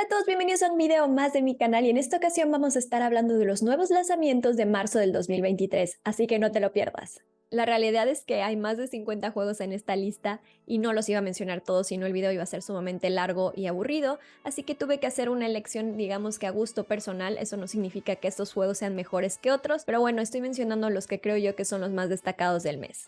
Hola a todos, bienvenidos a un video más de mi canal y en esta ocasión vamos a estar hablando de los nuevos lanzamientos de marzo del 2023, así que no te lo pierdas. La realidad es que hay más de 50 juegos en esta lista y no los iba a mencionar todos, sino el video iba a ser sumamente largo y aburrido, así que tuve que hacer una elección, digamos que a gusto personal. Eso no significa que estos juegos sean mejores que otros, pero bueno, estoy mencionando los que creo yo que son los más destacados del mes.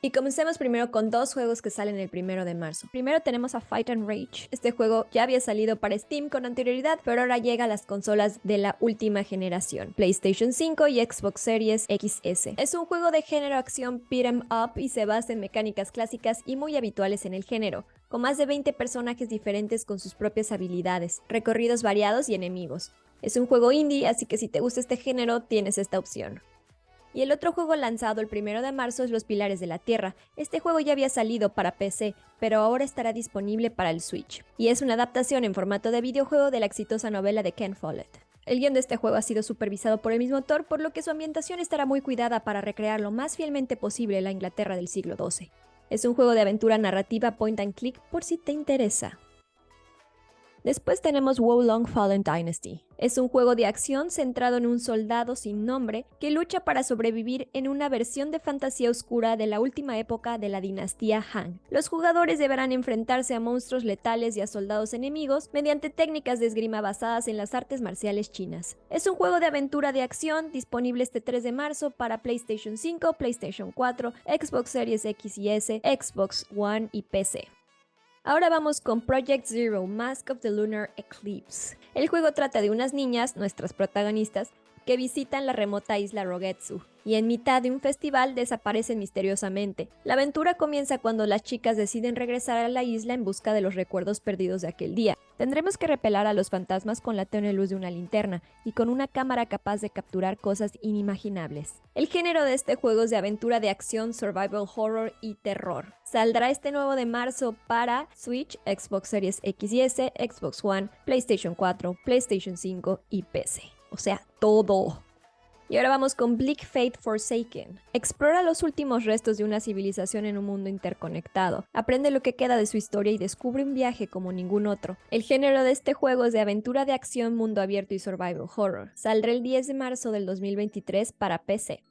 Y comencemos primero con dos juegos que salen el 1 de marzo. Primero tenemos a Fight and Rage. Este juego ya había salido para Steam con anterioridad, pero ahora llega a las consolas de la última generación, PlayStation 5 y Xbox Series XS. Es un juego de género acción beat 'em up y se basa en mecánicas clásicas y muy habituales en el género, con más de 20 personajes diferentes con sus propias habilidades, recorridos variados y enemigos. Es un juego indie, así que si te gusta este género, tienes esta opción. Y el otro juego lanzado el 1 de marzo es Los Pilares de la Tierra. Este juego ya había salido para PC, pero ahora estará disponible para el Switch. Y es una adaptación en formato de videojuego de la exitosa novela de Ken Follett. El guión de este juego ha sido supervisado por el mismo autor, por lo que su ambientación estará muy cuidada para recrear lo más fielmente posible la Inglaterra del siglo XII. Es un juego de aventura narrativa point and click por si te interesa. Después tenemos Wo Long Fallen Dynasty. Es un juego de acción centrado en un soldado sin nombre que lucha para sobrevivir en una versión de fantasía oscura de la última época de la dinastía Han. Los jugadores deberán enfrentarse a monstruos letales y a soldados enemigos mediante técnicas de esgrima basadas en las artes marciales chinas. Es un juego de aventura de acción disponible este 3 de marzo para PlayStation 5, PlayStation 4, Xbox Series X y S, Xbox One y PC. Ahora vamos con Project Zero: Mask of the Lunar Eclipse. El juego trata de unas niñas, nuestras protagonistas, que visitan la remota isla Rogetsu, y en mitad de un festival desaparecen misteriosamente. La aventura comienza cuando las chicas deciden regresar a la isla en busca de los recuerdos perdidos de aquel día. Tendremos que repeler a los fantasmas con la tenue luz de una linterna y con una cámara capaz de capturar cosas inimaginables. El género de este juego es de aventura de acción, survival horror y terror. Saldrá este 9 de marzo para Switch, Xbox Series X y S, Xbox One, PlayStation 4, PlayStation 5 y PC. O sea, todo. Y ahora vamos con Bleak Fate Forsaken. Explora los últimos restos de una civilización en un mundo interconectado. Aprende lo que queda de su historia y descubre un viaje como ningún otro. El género de este juego es de aventura de acción, mundo abierto y survival horror. Saldrá el 10 de marzo del 2023 para PC.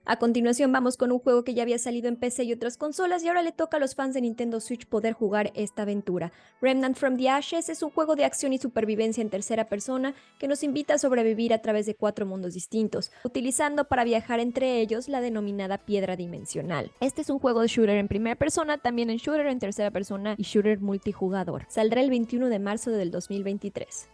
A continuación vamos con un juego que ya había salido en PC y otras consolas y ahora le toca a los fans de Nintendo Switch poder jugar esta aventura. Remnant from the Ashes es un juego de acción y supervivencia en tercera persona que nos invita a sobrevivir a través de 4 mundos distintos, utilizando para viajar entre ellos la denominada piedra dimensional. Este es un juego de shooter en primera persona, también en shooter en tercera persona y shooter multijugador. Saldrá el 21 de marzo del 2023.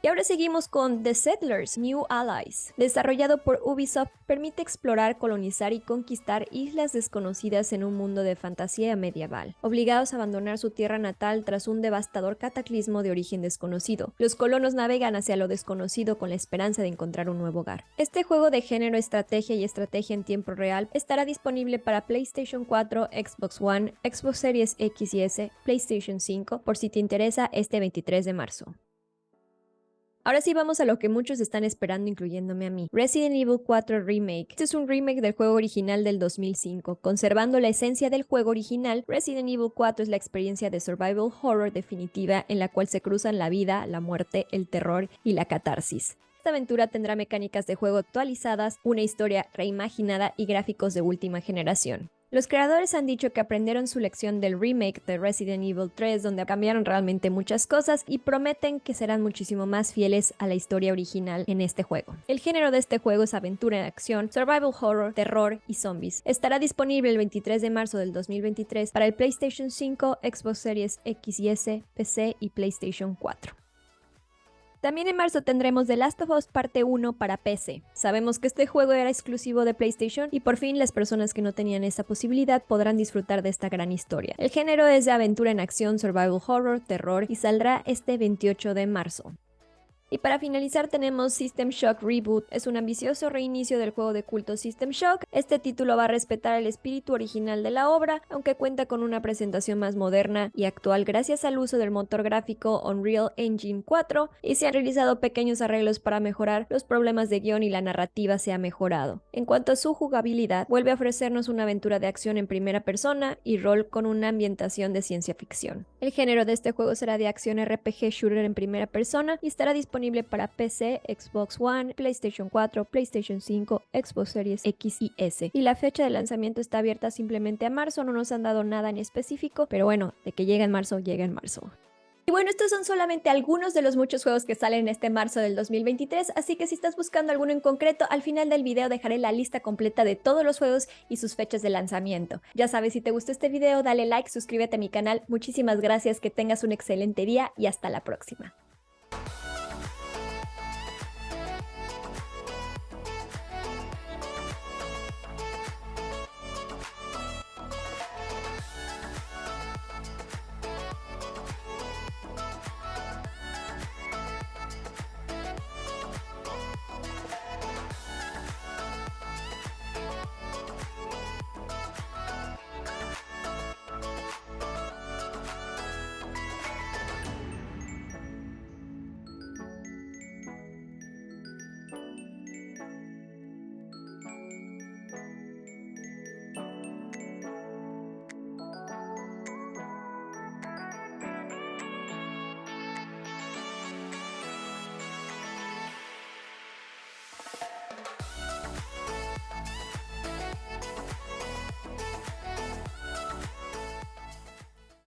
Y ahora seguimos con The Settlers: New Allies. Desarrollado por Ubisoft, permite explorar, colonizar y conquistar islas desconocidas en un mundo de fantasía medieval. Obligados a abandonar su tierra natal tras un devastador cataclismo de origen desconocido, los colonos navegan hacia lo desconocido con la esperanza de encontrar un nuevo hogar. Este juego de género estrategia y estrategia en tiempo real estará disponible para PlayStation 4, Xbox One, Xbox Series X y S, PlayStation 5, por si te interesa, este 23 de marzo. Ahora sí vamos a lo que muchos están esperando, incluyéndome a mí. Resident Evil 4 Remake. Este es un remake del juego original del 2005. Conservando la esencia del juego original, Resident Evil 4 es la experiencia de survival horror definitiva en la cual se cruzan la vida, la muerte, el terror y la catarsis. Esta aventura tendrá mecánicas de juego actualizadas, una historia reimaginada y gráficos de última generación. Los creadores han dicho que aprendieron su lección del remake de Resident Evil 3, donde cambiaron realmente muchas cosas, y prometen que serán muchísimo más fieles a la historia original en este juego. El género de este juego es aventura en acción, survival horror, terror y zombies. Estará disponible el 23 de marzo del 2023 para el PlayStation 5, Xbox Series X y S, PC y PlayStation 4. También en marzo tendremos The Last of Us Parte 1 para PC. Sabemos que este juego era exclusivo de PlayStation y por fin las personas que no tenían esa posibilidad podrán disfrutar de esta gran historia. El género es de aventura en acción, survival horror, terror y saldrá este 28 de marzo. Y para finalizar tenemos System Shock Reboot. Es un ambicioso reinicio del juego de culto System Shock. Este título va a respetar el espíritu original de la obra, aunque cuenta con una presentación más moderna y actual gracias al uso del motor gráfico Unreal Engine 4, y se han realizado pequeños arreglos para mejorar los problemas de guión y la narrativa se ha mejorado. En cuanto a su jugabilidad, vuelve a ofrecernos una aventura de acción en primera persona y rol con una ambientación de ciencia ficción. El género de este juego será de acción RPG shooter en primera persona y estará disponible para PC, Xbox One, PlayStation 4, PlayStation 5, Xbox Series X y S. Y la fecha de lanzamiento está abierta simplemente a marzo, no nos han dado nada en específico, pero bueno, de que llega en marzo, llega en marzo. Y bueno, estos son solamente algunos de los muchos juegos que salen este marzo del 2023, así que si estás buscando alguno en concreto, al final del video dejaré la lista completa de todos los juegos y sus fechas de lanzamiento. Ya sabes, si te gustó este video, dale like, suscríbete a mi canal, muchísimas gracias, que tengas un excelente día y hasta la próxima.